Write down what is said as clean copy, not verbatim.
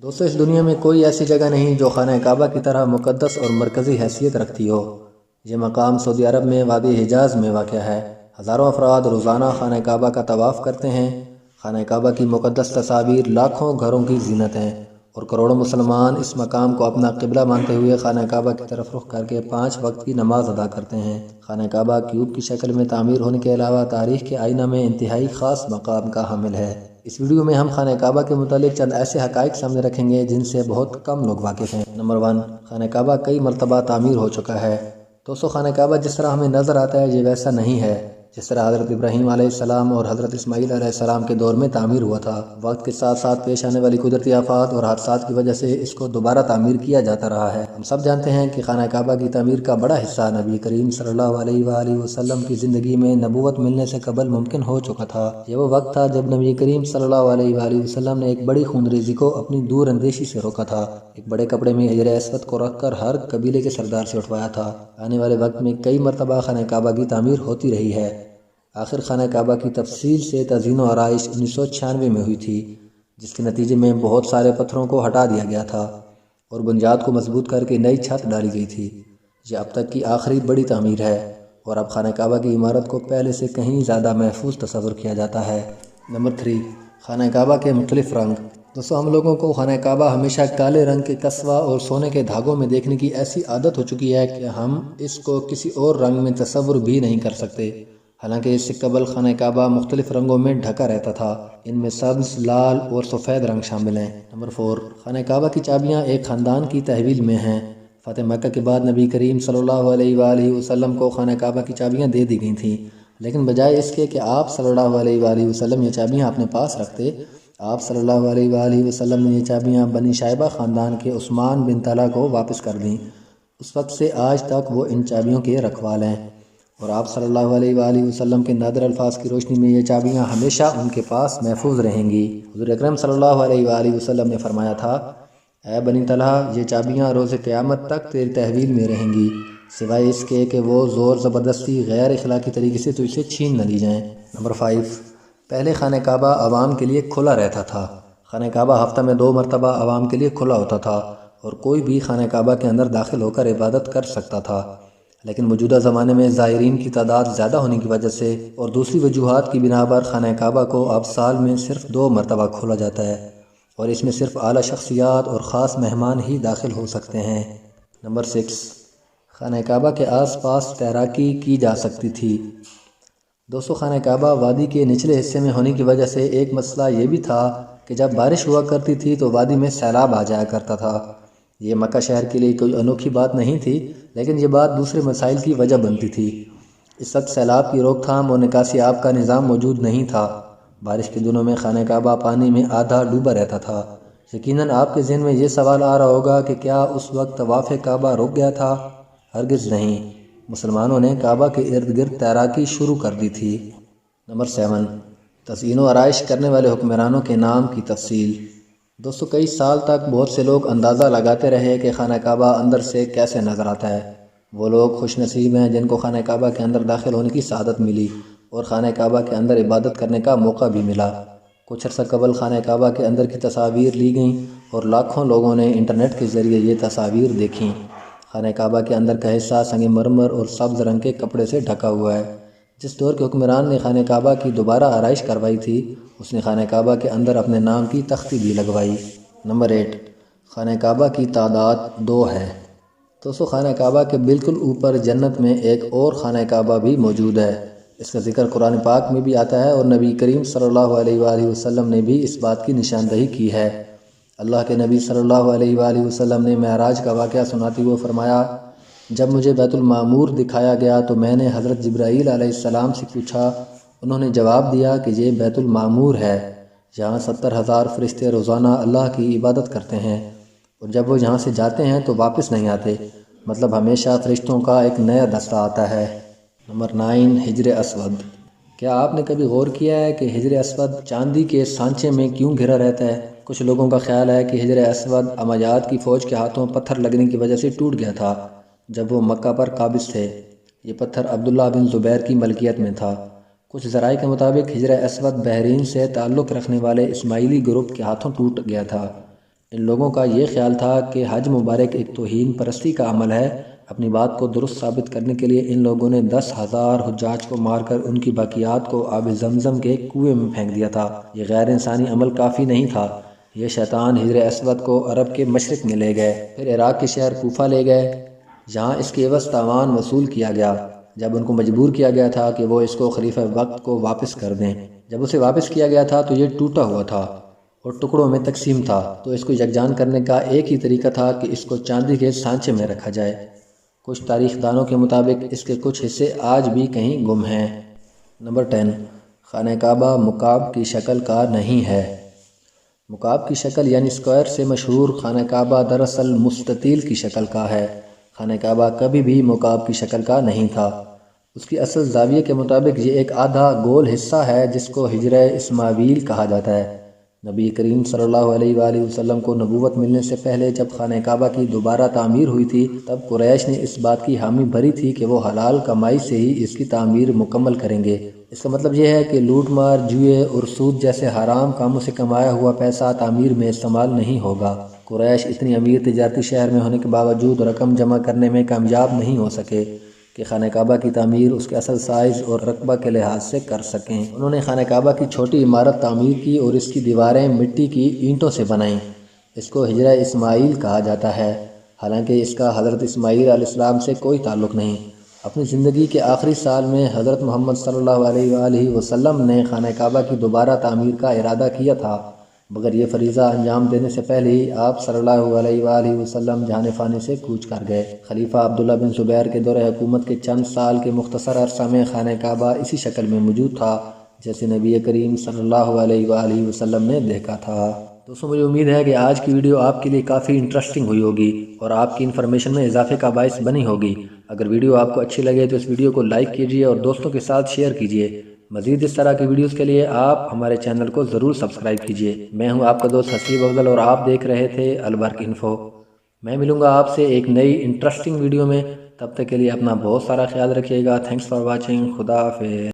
دوستو، اس دنیا میں کوئی ایسی جگہ نہیں جو خانہ کعبہ کی طرح مقدس اور مرکزی حیثیت رکھتی ہو۔ یہ مقام سعودی عرب میں وادی حجاز میں واقع ہے۔ ہزاروں افراد روزانہ خانہ کعبہ کا طواف کرتے ہیں۔ خانہ کعبہ کی مقدس تصاویر لاکھوں گھروں کی زینت ہیں، اور کروڑوں مسلمان اس مقام کو اپنا قبلہ مانتے ہوئے خانہ کعبہ کی طرف رخ کر کے 5 وقت کی نماز ادا کرتے ہیں۔ خانہ کعبہ کیوب کی شکل میں تعمیر ہونے کے علاوہ تاریخ کے آئینہ میں انتہائی خاص مقام کا حامل ہے۔ اس ویڈیو میں ہم خانہ کعبہ کے متعلق چند ایسے حقائق سامنے رکھیں گے جن سے بہت کم لوگ واقف ہیں۔ نمبر 1، خانہ کعبہ کئی مرتبہ تعمیر ہو چکا ہے۔ دوستو، خانہ کعبہ جس طرح ہمیں نظر آتا ہے یہ ویسا نہیں ہے جس طرح حضرت ابراہیم علیہ السلام اور حضرت اسماعیل علیہ السلام کے دور میں تعمیر ہوا تھا۔ وقت کے ساتھ ساتھ پیش آنے والی قدرتی آفات اور حادثات کی وجہ سے اس کو دوبارہ تعمیر کیا جاتا رہا ہے۔ ہم سب جانتے ہیں کہ خانہ کعبہ کی تعمیر کا بڑا حصہ نبی کریم صلی اللہ علیہ وآلہ وسلم کی زندگی میں نبوت ملنے سے قبل ممکن ہو چکا تھا۔ یہ وہ وقت تھا جب نبی کریم صلی اللہ علیہ وآلہ وسلم نے ایک بڑی خون ریزی کو اپنی دور اندیشی سے روکا تھا۔ ایک بڑے کپڑے میں حجر اسود کو رکھ کر ہر قبیلے کے سردار سے اٹھوایا تھا۔ آنے والے وقت میں کئی مرتبہ خانہ کعبہ کی تعمیر ہوتی رہی ہے۔ آخر خانہ کعبہ کی تفصیل سے تزئین و آرائش 1996 میں ہوئی تھی، جس کے نتیجے میں بہت سارے پتھروں کو ہٹا دیا گیا تھا اور بنیاد کو مضبوط کر کے نئی چھت ڈالی گئی تھی۔ یہ اب تک کی آخری بڑی تعمیر ہے، اور اب خانہ کعبہ کی عمارت کو پہلے سے کہیں زیادہ محفوظ تصور کیا جاتا ہے۔ نمبر 3، خانہ کعبہ کے مختلف رنگ۔ دوستو، ہم لوگوں کو خانہ کعبہ ہمیشہ کالے رنگ کے کسوہ اور سونے کے دھاگوں میں دیکھنے کی ایسی عادت ہو چکی ہے کہ ہم اس کو کسی اور رنگ میں تصور بھی نہیں کر سکتے۔ حالانکہ اس سے قبل خانہ کعبہ مختلف رنگوں میں ڈھکا رہتا تھا۔ ان میں سبز، لال اور سفید رنگ شامل ہیں۔ نمبر 4، خانہ کعبہ کی چابیاں ایک خاندان کی تحویل میں ہیں۔ فتح مکہ کے بعد نبی کریم صلی اللہ علیہ وآلہ وسلم کو خانہ کعبہ کی چابیاں دے دی گئی تھیں، لیکن بجائے اس کے کہ آپ صلی اللہ علیہ وآلہ وسلم یہ چابیاں اپنے پاس رکھتے، آپ صلی اللہ علیہ وآلہ وسلم نے یہ چابیاں بنی شائبہ خاندان کے عثمان بن طلحہ کو واپس کر دیں۔ اس وقت سے آج تک وہ ان چابیوں کے رکھوال ہیں، اور آپ صلی اللہ علیہ وآلہ وسلم کے نادر الفاظ کی روشنی میں یہ چابیاں ہمیشہ ان کے پاس محفوظ رہیں گی۔ حضور اکرم صلی اللہ علیہ وآلہ وسلم نے فرمایا تھا، اے بنی طلحہ، یہ چابیاں روز قیامت تک تیری تحویل میں رہیں گی، سوائے اس کے کہ وہ زور زبردستی غیر اخلاقی طریقے سے تجھ سے چھین نہ لی جائیں۔ نمبر 5، پہلے خانہ کعبہ عوام کے لیے کھلا رہتا تھا۔ خانہ کعبہ ہفتہ میں 2 مرتبہ عوام کے لیے کھلا ہوتا تھا، اور کوئی بھی خانہ کعبہ کے اندر داخل ہو کر عبادت کر سکتا تھا۔ لیکن موجودہ زمانے میں زائرین کی تعداد زیادہ ہونے کی وجہ سے اور دوسری وجوہات کی بنا پر خانہ کعبہ کو اب سال میں صرف 2 مرتبہ کھولا جاتا ہے، اور اس میں صرف اعلیٰ شخصیات اور خاص مہمان ہی داخل ہو سکتے ہیں۔ نمبر 6، خانہ کعبہ کے آس پاس تیراکی کی جا سکتی تھی۔ دوستو، خانہ کعبہ وادی کے نچلے حصے میں ہونے کی وجہ سے ایک مسئلہ یہ بھی تھا کہ جب بارش ہوا کرتی تھی تو وادی میں سیلاب آ جایا کرتا تھا۔ یہ مکہ شہر کے لیے کوئی انوکھی بات نہیں تھی، لیکن یہ بات دوسرے مسائل کی وجہ بنتی تھی۔ اس وقت سیلاب کی روک تھام اور نکاسی آب کا نظام موجود نہیں تھا۔ بارش کے دنوں میں خانہ کعبہ پانی میں آدھا ڈوبا رہتا تھا۔ یقیناً آپ کے ذہن میں یہ سوال آ رہا ہوگا کہ کیا اس وقت طواف کعبہ رک گیا تھا؟ ہرگز نہیں، مسلمانوں نے کعبہ کے ارد گرد تیراکی شروع کر دی تھی۔ نمبر 7، تزئین و آرائش کرنے والے حکمرانوں کے نام کی تفصیل۔ دوستو، کئی سال تک بہت سے لوگ اندازہ لگاتے رہے کہ خانہ کعبہ اندر سے کیسے نظر آتا ہے۔ وہ لوگ خوش نصیب ہیں جن کو خانہ کعبہ کے اندر داخل ہونے کی سعادت ملی اور خانہ کعبہ کے اندر عبادت کرنے کا موقع بھی ملا۔ کچھ عرصہ قبل خانہ کعبہ کے اندر کی تصاویر لی گئیں اور لاکھوں لوگوں نے انٹرنیٹ کے ذریعے یہ تصاویر دیکھیں۔ خانہ کعبہ کے اندر کا حصہ سنگ مرمر اور سبز رنگ کے کپڑے سے ڈھکا ہوا ہے۔ جس دور کے حکمران نے خانہ کعبہ کی دوبارہ آرائش کروائی تھی، اس نے خانہ کعبہ کے اندر اپنے نام کی تختی بھی لگوائی۔ نمبر 8، خانہ کعبہ کی تعداد 2 ہے۔ دوستو، خانہ کعبہ کے بالکل اوپر جنت میں ایک اور خانہ کعبہ بھی موجود ہے۔ اس کا ذکر قرآن پاک میں بھی آتا ہے، اور نبی کریم صلی اللہ علیہ وآلہ وسلم نے بھی اس بات کی نشاندہی کی ہے۔ اللہ کے نبی صلی اللہ علیہ وآلہ وسلم نے معراج کا واقعہ سناتے ہوئے فرمایا، جب مجھے بیت المعمور دکھایا گیا تو میں نے حضرت جبرائیل علیہ السلام سے پوچھا۔ انہوں نے جواب دیا کہ یہ بیت المعمور ہے، یہاں 70,000 فرشتے روزانہ اللہ کی عبادت کرتے ہیں، اور جب وہ یہاں سے جاتے ہیں تو واپس نہیں آتے، مطلب ہمیشہ فرشتوں کا ایک نیا دستہ آتا ہے۔ نمبر 9، حجر اسود۔ کیا آپ نے کبھی غور کیا ہے کہ حجر اسود چاندی کے سانچے میں کیوں گھرا رہتا ہے؟ کچھ لوگوں کا خیال ہے کہ حجر اسود امویات کی فوج کے ہاتھوں پتھر لگنے کی وجہ سے ٹوٹ گیا تھا جب وہ مکہ پر قابض تھے۔ یہ پتھر عبداللہ بن زبیر کی ملکیت میں تھا۔ کچھ ذرائع کے مطابق حجر اسود بحرین سے تعلق رکھنے والے اسماعیلی گروپ کے ہاتھوں ٹوٹ گیا تھا۔ ان لوگوں کا یہ خیال تھا کہ حج مبارک ایک توہین پرستی کا عمل ہے۔ اپنی بات کو درست ثابت کرنے کے لیے ان لوگوں نے 10,000 حجاج کو مار کر ان کی باقیات کو آب زمزم کے کنویں میں پھینک دیا تھا۔ یہ غیر انسانی عمل کافی نہیں تھا، یہ شیطان حجر اسود کو عرب کے مشرق میں لے گئے، پھر عراق کے شہر کوفہ لے گئے، جہاں اس کے عوض تاوان وصول کیا گیا۔ جب ان کو مجبور کیا گیا تھا کہ وہ اس کو خلیفہ وقت کو واپس کر دیں، جب اسے واپس کیا گیا تھا تو یہ ٹوٹا ہوا تھا اور ٹکڑوں میں تقسیم تھا، تو اس کو یکجان کرنے کا ایک ہی طریقہ تھا کہ اس کو چاندی کے سانچے میں رکھا جائے۔ کچھ تاریخ دانوں کے مطابق اس کے کچھ حصے آج بھی کہیں گم ہیں۔ نمبر 10، خانہ کعبہ مکعب کی شکل کا نہیں ہے۔ مکعب کی شکل یعنی اسکوائر سے مشہور خانہ کعبہ دراصل مستطیل کی شکل کا ہے۔ خانہ کعبہ کبھی بھی مکعب کی شکل کا نہیں تھا۔ اس کی اصل زاویے کے مطابق یہ ایک آدھا گول حصہ ہے جس کو حجر اسماعیل کہا جاتا ہے۔ نبی کریم صلی اللہ علیہ وآلہ وسلم کو نبوت ملنے سے پہلے جب خانہ کعبہ کی دوبارہ تعمیر ہوئی تھی، تب قریش نے اس بات کی حامی بھری تھی کہ وہ حلال کمائی سے ہی اس کی تعمیر مکمل کریں گے۔ اس کا مطلب یہ ہے کہ لوٹ مار، جوئے اور سود جیسے حرام کاموں سے کمایا ہوا پیسہ تعمیر میں استعمال نہیں ہوگا۔ قریش اتنی امیر تجارتی شہر میں ہونے کے باوجود رقم جمع کرنے میں کامیاب نہیں ہو سکے کہ خانہ کعبہ کی تعمیر اس کے اصل سائز اور رقبہ کے لحاظ سے کر سکیں۔ انہوں نے خانہ کعبہ کی چھوٹی عمارت تعمیر کی اور اس کی دیواریں مٹی کی اینٹوں سے بنائیں۔ اس کو حجر اسماعیل کہا جاتا ہے، حالانکہ اس کا حضرت اسماعیل علیہ السلام سے کوئی تعلق نہیں۔ اپنی زندگی کے آخری سال میں حضرت محمد صلی اللہ علیہ وآلہ وسلم نے خانہ کعبہ کی دوبارہ تعمیر کا ارادہ کیا تھا، مگر یہ فریضہ انجام دینے سے پہلے ہی آپ صلی اللہ علیہ وآلہ وسلم جہان فانی سے کوچ کر گئے۔ خلیفہ عبداللہ بن زبیر کے دور حکومت کے چند سال کے مختصر عرصہ میں خانہ کعبہ اسی شکل میں موجود تھا جیسے نبی کریم صلی اللہ علیہ وآلہ وسلم نے دیکھا تھا۔ دوستوں، مجھے امید ہے کہ آج کی ویڈیو آپ کے لیے کافی انٹرسٹنگ ہوئی ہوگی اور آپ کی انفارمیشن میں اضافے کا باعث بنی ہوگی۔ اگر ویڈیو آپ کو اچھی لگے تو اس ویڈیو کو لائک کیجیے اور دوستوں کے ساتھ شیئر کیجیے۔ مزید اس طرح کی ویڈیوز کے لیے آپ ہمارے چینل کو ضرور سبسکرائب کیجیے۔ میں ہوں آپ کا دوست حسیب افضل اور آپ دیکھ رہے تھے البرق انفو۔ میں ملوں گا آپ سے ایک نئی انٹرسٹنگ ویڈیو میں، تب تک کے لیے اپنا بہت سارا خیال رکھیے گا۔ Thanks for watching. خدا حافظ۔